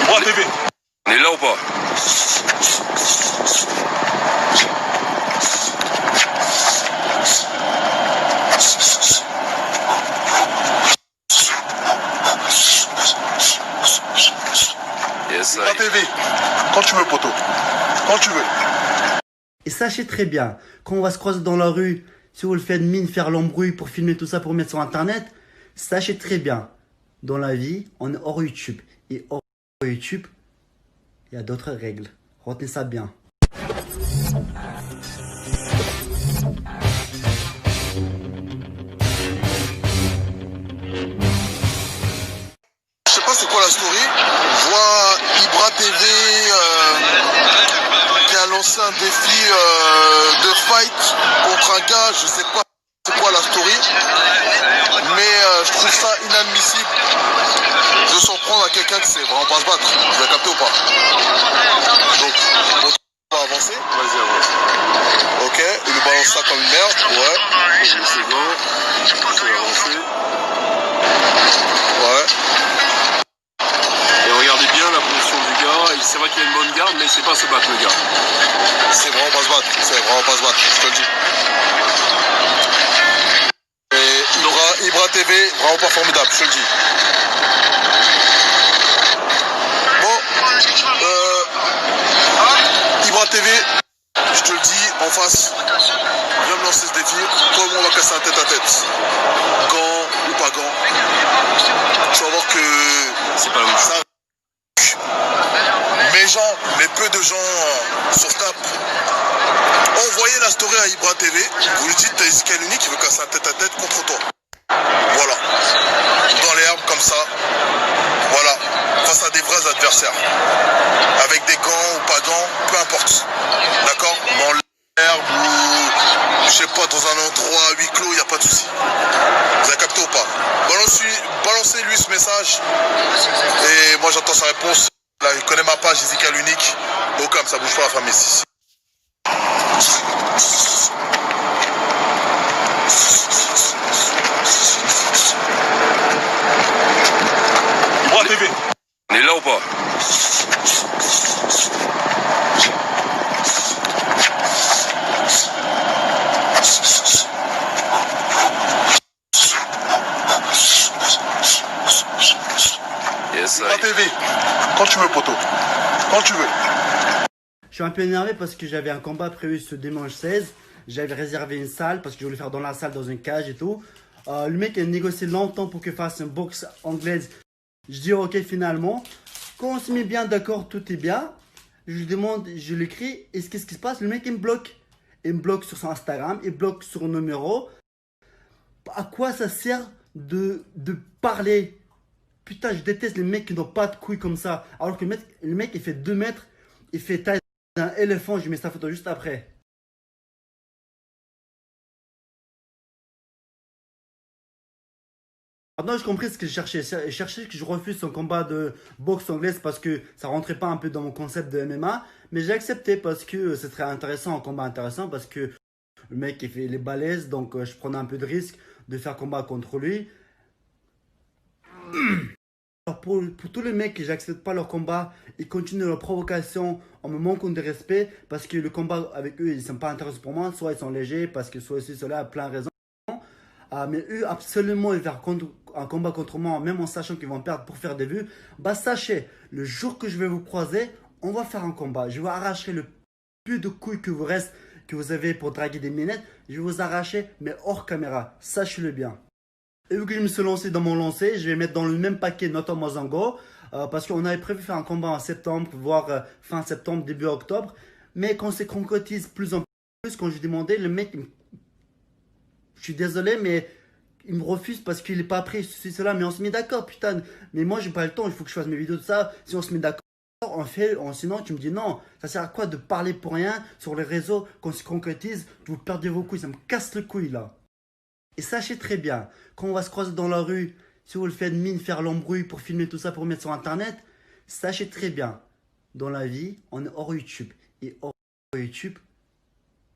Ibra TV. On est là ou pas? Yes, Ibra TV. Quand tu veux, poto. Quand tu veux. Et sachez très bien, quand on va se croiser dans la rue, si vous le faites mine, faire l'embrouille pour filmer tout ça, pour mettre sur internet, sachez très bien, dans la vie, on est hors YouTube. Et hors YouTube, il y a d'autres règles. Retenez ça bien. Je sais pas c'est quoi la story. Je vois Ibra TV qui a lancé un défi de fight contre un gars. Je sais pas c'est quoi la story. Mais je trouve ça inadmissible de s'en prendre à quelqu'un qui sait vraiment pas se battre. Vous avez capté ou pas? Donc, on va avancer. Vas-y, avance. Ok, il nous balance ça comme une merde. Ouais. C'est bon. Je vais avancer. Ouais. Et regardez bien la position du gars. C'est vrai qu'il a une bonne garde, mais c'est pas se battre le gars. C'est vraiment pas se battre. C'est vraiment pas se battre, je te le dis. Et Ibra TV, vraiment pas formidable, je te le dis. Bon, Ibra TV, je te le dis, en face, viens me lancer ce défi. Comment on va casser un tête à tête? Gant ou pas gant? Tu vas voir que C'est pas la même chose. ça. Mais peu de gens sur Snap. Envoyez la story à Ibra TV. Vous lui dites t'as Ezekiel Unique qui veut casser un tête à tête contre toi. Voilà. Dans l'herbe comme ça. Voilà. Face à des vrais adversaires. Avec des gants ou pas gants, peu importe. D'accord? Dans l'herbe ou je sais pas, dans un endroit à huis clos, il n'y a pas de souci. Vous avez capté ou pas? Balancez-lui ce message. Et moi j'attends sa réponse. Là, il connaît ma page Ezekiel Unique. Au calme, ça bouge pas la famille ici. Ibra TV. On est là ou pas? Yes, Ibra TV. Quand tu veux, poto. Quand tu veux. Je suis un peu énervé parce que j'avais un combat prévu ce dimanche 16. J'avais réservé une salle parce que je voulais faire dans la salle, dans une cage et tout. Le mec a négocié longtemps pour que je fasse une boxe anglaise. Je dis ok finalement. Quand on se met bien d'accord, tout est bien. Je lui demande, je l'écris, et qu'est-ce qui se passe? Le mec il me bloque. Il me bloque sur son Instagram, il bloque sur son numéro. À quoi ça sert de parler? Putain, je déteste les mecs qui n'ont pas de couilles comme ça. Alors que le mec il fait 2 mètres, il fait taille d'un éléphant, je mets sa photo juste après. Maintenant, j'ai compris ce que je cherchais. Je cherchais que je refuse son combat de boxe anglaise parce que ça rentrait pas un peu dans mon concept de MMA. Mais j'ai accepté parce que c'est très intéressant, un combat intéressant parce que le mec il fait les balèzes, donc je prenais un peu de risque de faire combat contre lui. Alors pour tous les mecs qui n'acceptent pas leur combat, ils continuent leur provocation en me manquant de respect parce que le combat avec eux, ils ne sont pas intéressants pour moi. Soit ils sont légers parce que soit ceci, cela, plein de raisons. Mais eux, absolument, ils vont faire un combat contre moi, même en sachant qu'ils vont perdre pour faire des vues. Bah sachez, le jour que je vais vous croiser, on va faire un combat. Je vais arracher le plus de couilles que vous avez pour draguer des minettes. Je vais vous arracher, mais hors caméra. Sachez-le bien. Et vu que je me suis lancé dans mon lancer, je vais mettre dans le même paquet Noto Mozango. Parce qu'on avait prévu faire un combat en septembre, voire fin septembre, début octobre. Mais quand c'est concrétise plus en plus, quand je demandais, le mec, je suis désolé, mais il me refuse parce qu'il n'est pas prêt, ceci, cela. Mais on se met d'accord, putain. Mais moi, j'ai pas le temps, il faut que je fasse mes vidéos de ça. Si on se met d'accord, on fait. Sinon, tu me dis non. Ça sert à quoi de parler pour rien sur les réseaux quand on se concrétise? Vous perdez vos couilles, ça me casse le couille là. Et sachez très bien, quand on va se croiser dans la rue, si vous le faites mine, faire l'embrouille pour filmer tout ça, pour mettre sur internet, sachez très bien, dans la vie, on est hors YouTube. Et hors YouTube,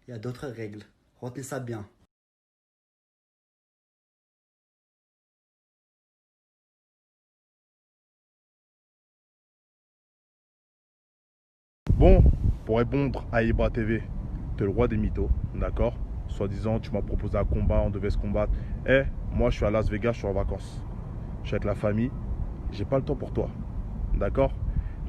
il y a d'autres règles. Retenez ça bien. Bon, pour répondre à Ibra TV, t'es le roi des mythos, d'accord? Soi-disant, tu m'as proposé un combat, on devait se combattre. Eh, moi, je suis à Las Vegas, je suis en vacances. Je suis avec la famille, j'ai pas le temps pour toi, d'accord?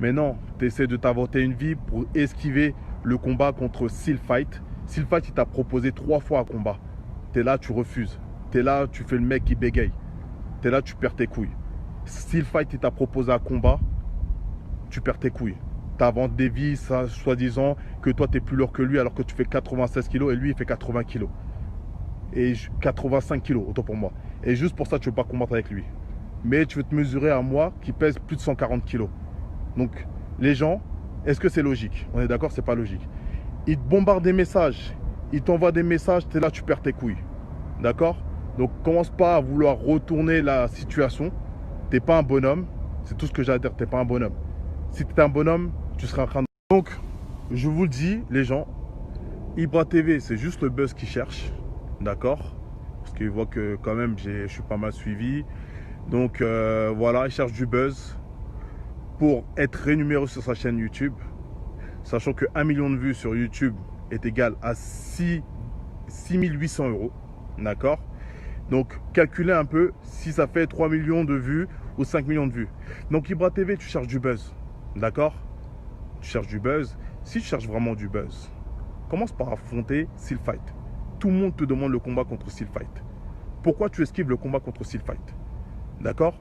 Mais non, tu essaies de t'inventer une vie pour esquiver le combat contre Seal Fight. Seal Fight, il t'a proposé 3 fois un combat. T'es là, tu refuses. T'es là, tu fais le mec qui bégaye. T'es là, tu perds tes couilles. Seal Fight, il t'a proposé un combat, tu perds tes couilles. T'inventes des vies, soi-disant, que toi, t'es plus lourd que lui, alors que tu fais 96 kilos et lui, il fait 80 kilos. Et 85 kilos, autant pour moi. Et juste pour ça, tu veux pas combattre avec lui. Mais tu veux te mesurer à moi qui pèse plus de 140 kilos. Donc, les gens, est-ce que c'est logique? On est d'accord, c'est pas logique. Ils te bombardent des messages, ils t'envoient des messages, tu es là, tu perds tes couilles. D'accord? Donc, commence pas à vouloir retourner la situation. T'es pas un bonhomme, c'est tout ce que j'ai à dire, t'es pas un bonhomme. Si tu étais un bonhomme, tu serais en train de... Donc, je vous le dis, les gens, Ibra TV, c'est juste le buzz qu'ils cherchent. D'accord? Parce qu'ils voient que quand même, je suis pas mal suivi. Donc, voilà, ils cherchent du buzz pour être rémunéré sur sa chaîne YouTube, sachant que 1 million de vues sur YouTube est égal à 6 800 €. D'accord? Donc, calculez un peu si ça fait 3 millions de vues ou 5 millions de vues. Donc, Ibra TV, tu cherches du buzz. D'accord? Tu cherches du buzz. Si tu cherches vraiment du buzz, commence par affronter Seal Fight. Tout le monde te demande le combat contre Seal Fight. Pourquoi tu esquives le combat contre Seal Fight? D'accord?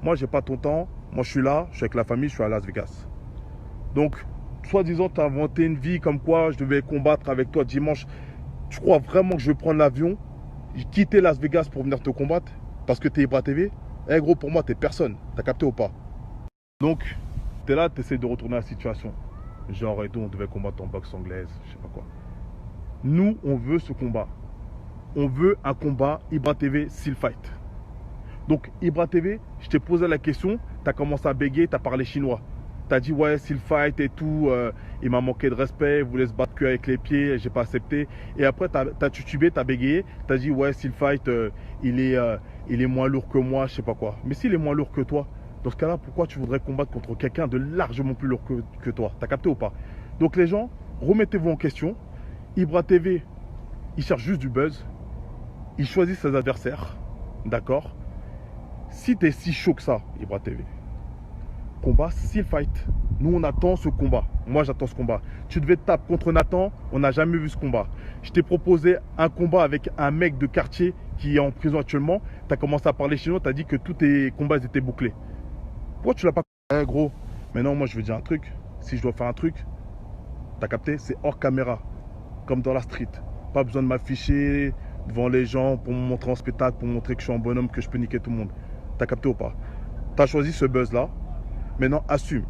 Moi, j'ai pas ton temps. Moi, je suis là, je suis avec la famille, je suis à Las Vegas. Donc, soi-disant, tu as inventé une vie comme quoi je devais combattre avec toi dimanche. Tu crois vraiment que je vais prendre l'avion, quitter Las Vegas pour venir te combattre parce que tu es Ibra TV? Eh gros, pour moi, tu es personne. T'as capté ou pas? Donc, tu es là, tu essaies de retourner la situation. Genre, et tout, on devait combattre en boxe anglaise, je sais pas quoi. Nous, on veut ce combat. On veut un combat Ibra TV Seal Fight. Donc, Ibra TV, je t'ai posé la question, tu as commencé à bégayer, tu as parlé chinois. Tu as dit, ouais, Seal Fight et tout, il m'a manqué de respect, il voulait se battre que avec les pieds, j'ai pas accepté. Et après, tu as tutubé, tu as bégayé, tu as dit, ouais, Seal Fight, il est moins lourd que moi, je sais pas quoi. Mais s'il est moins lourd que toi, dans ce cas-là, pourquoi tu voudrais combattre contre quelqu'un de largement plus lourd que toi? Tu as capté ou pas? Donc, les gens, remettez-vous en question. Ibra TV, il cherche juste du buzz. Il choisit ses adversaires. D'accord? Si tu es si chaud que ça, Ibra TV, combat Seal Fight. Nous, on attend ce combat. Moi, j'attends ce combat. Tu devais te taper contre Nathan. On n'a jamais vu ce combat. Je t'ai proposé un combat avec un mec de quartier qui est en prison actuellement. Tu as commencé à parler chinois. Tu as dit que tous tes combats étaient bouclés. Pourquoi tu l'as pas... Eh gros, maintenant, moi, je veux dire un truc. Si je dois faire un truc, tu as capté, c'est hors caméra. Comme dans la street. Pas besoin de m'afficher devant les gens pour me montrer en spectacle, pour montrer que je suis un bonhomme, que je peux niquer tout le monde. T'as capté ou pas? T'as choisi ce buzz-là. Maintenant, assume.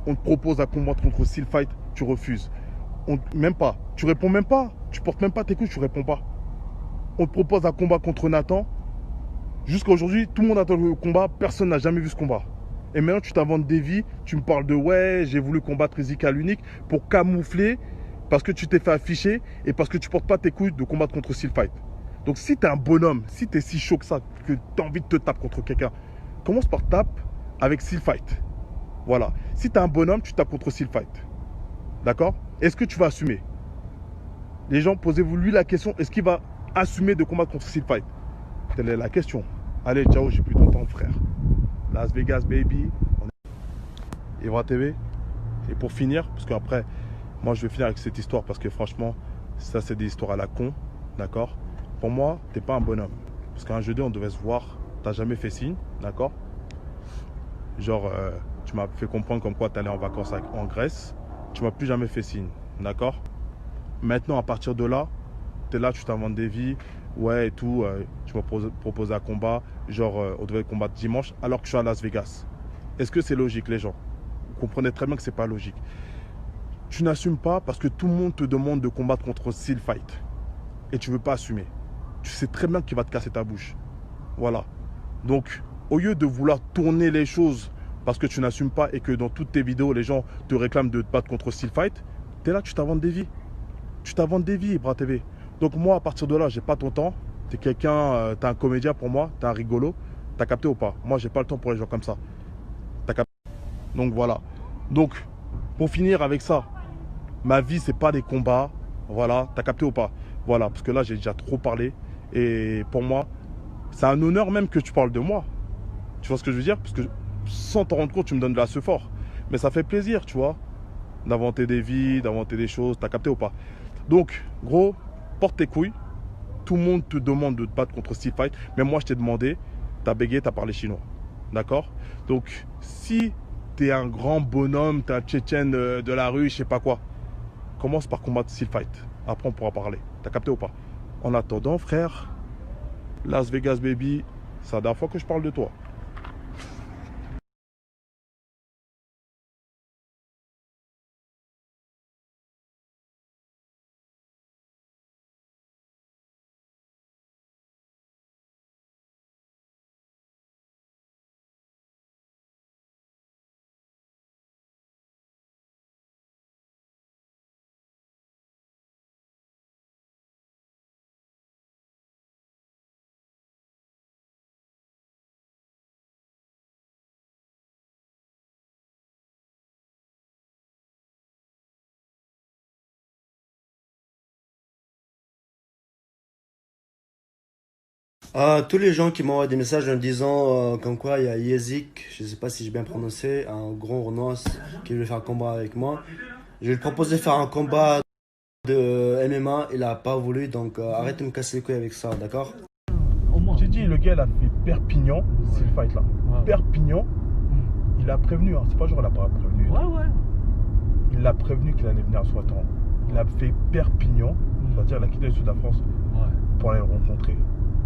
On te propose un combat contre Seal Fight, tu refuses. Même pas. Tu réponds même pas. Tu portes même pas tes couilles, tu réponds pas. On te propose un combat contre Nathan. Jusqu'à aujourd'hui, tout le monde attend le combat. Personne n'a jamais vu ce combat. Et maintenant, tu t'inventes des vies. Tu me parles de ouais, j'ai voulu combattre Ezekiel Unique pour camoufler parce que tu t'es fait afficher et parce que tu portes pas tes couilles de combattre contre Seal Fight. Donc si tu es un bonhomme, si tu es si chaud que ça, que tu as envie de te taper contre quelqu'un, commence par tape avec Seal Fight. Voilà. Si tu es un bonhomme, tu tapes contre Seal Fight. D'accord? Est-ce que tu vas assumer? Les gens, posez-vous lui la question, est-ce qu'il va assumer de combattre contre Seal Fight? Telle est la question. Allez, ciao, j'ai plus ton temps, frère. Las Vegas, baby. Ibra TV. Et pour finir, parce qu'après, moi je vais finir avec cette histoire parce que franchement, ça c'est des histoires à la con. D'accord? Pour moi, t'es pas un bonhomme. Parce qu'un jeudi, on devait se voir. T'as jamais fait signe, d'accord? Genre, tu m'as fait comprendre comme quoi t'allais en vacances en Grèce. Tu m'as plus jamais fait signe, d'accord? Maintenant, à partir de là, t'es là, tu t'inventes des vies. Ouais, et tout. Tu m'as proposé un combat. Genre, on devait combattre dimanche alors que je suis à Las Vegas. Est-ce que c'est logique, les gens? Vous comprenez très bien que c'est pas logique. Tu n'assumes pas parce que tout le monde te demande de combattre contre Seal Fight. Et tu veux pas assumer. Tu sais très bien qu'il va te casser ta bouche. Voilà. Donc, au lieu de vouloir tourner les choses parce que tu n'assumes pas et que dans toutes tes vidéos, les gens te réclament de te battre contre Seal Fight, tu es là, tu t'inventes des vies. Tu t'inventes des vies, Ibra TV. Donc moi, à partir de là, j'ai pas ton temps. T'es quelqu'un, t'es un comédien pour moi, t'es un rigolo. T'as capté ou pas? Moi, j'ai pas le temps pour les gens comme ça. T'as capté? Donc voilà. Donc, pour finir avec ça, ma vie, c'est pas des combats. Voilà, t'as capté ou pas? Voilà, parce que là, j'ai déjà trop parlé. Et pour moi, c'est un honneur même que tu parles de moi. Tu vois ce que je veux dire? Parce que sans t'en rendre compte, tu me donnes de la fort. Mais ça fait plaisir, tu vois, d'inventer des vies, d'inventer des choses. T'as capté ou pas? Donc, gros, porte tes couilles. Tout le monde te demande de te battre contre Steel Fight. Mais moi, je t'ai demandé, t'as bégayé, t'as parlé chinois. D'accord? Donc, si t'es un grand bonhomme, t'es un Tchétchène de la rue, je sais pas quoi, commence par combattre Steel Fight. Après, on pourra parler. T'as capté ou pas? En attendant, frère, Las Vegas Baby, c'est la dernière fois que je parle de toi. À tous les gens qui m'envoient des messages en disant comme quoi il y a Yezik, je sais pas si j'ai bien prononcé, un grand Renois qui veut faire un combat avec moi. Je lui ai proposé de faire un combat de MMA, il a pas voulu, donc arrête de me casser les couilles avec ça, d'accord? J'ai dit, le gars, il a fait Perpignan, Steel Fight là. Ouais. Perpignan, il a prévenu, hein. C'est pas genre il a pas prévenu. Ouais. Il l'a prévenu qu'il allait venir à Soissons. Il a fait Perpignan, c'est-à-dire il a quitté le sud de la France Ouais. pour aller le rencontrer.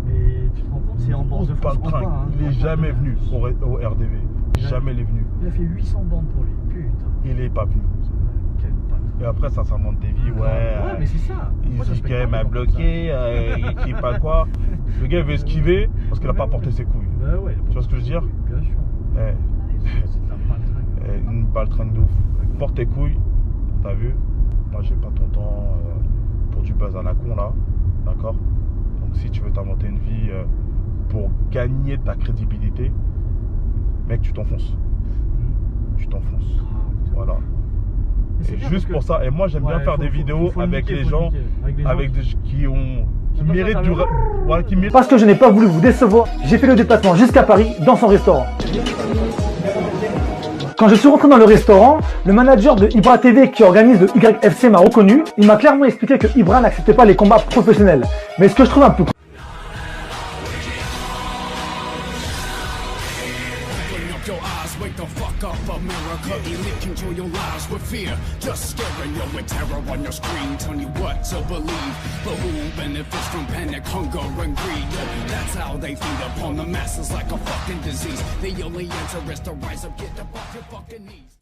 Mais tu te rends compte, c'est en bourse de Pas France. le train, Hein, il est jamais venu au RDV. Jamais il est venu. Il a fait 800 bandes pour lui, putain. Il est pas venu. Quel patte. Et après, ça s'invente des vies, Ouais, mais c'est ça. Moi, Il je dit m'a bloqué, il dit pas quoi. Le gars, il veut esquiver parce qu'il a pas porté ses couilles. Bah ouais. Tu vois ce que je veux dire? Bien sûr. Eh, C'est de la patringue. une baltringue de ouf. Porte tes couilles, t'as vu? Moi, j'ai pas ton temps pour du buzz à la con là, d'accord? Donc, si tu veux t'inventer une vie pour gagner ta crédibilité, mec, tu t'enfonces. Tu t'enfonces. Voilà. Et juste pour ça, et moi j'aime bien faire des vidéos avec les gens, qui méritent du. Voilà, qui méritent. Parce que je n'ai pas voulu vous décevoir, j'ai fait le déplacement jusqu'à Paris dans son restaurant. Quand je suis rentré dans le restaurant, le manager de Ibra TV qui organise le YFC m'a reconnu. Il m'a clairement expliqué que Ibra n'acceptait pas les combats professionnels. Mais ce que je trouve un peu Your eyes, wake the fuck up, America. Elite control your lives with fear. Just scaring you with terror on your screen, telling you what to believe. But who benefits from panic, hunger, and greed? That's how they feed upon the masses like a fucking disease. The only answer is to rise up, get up off your fucking knees.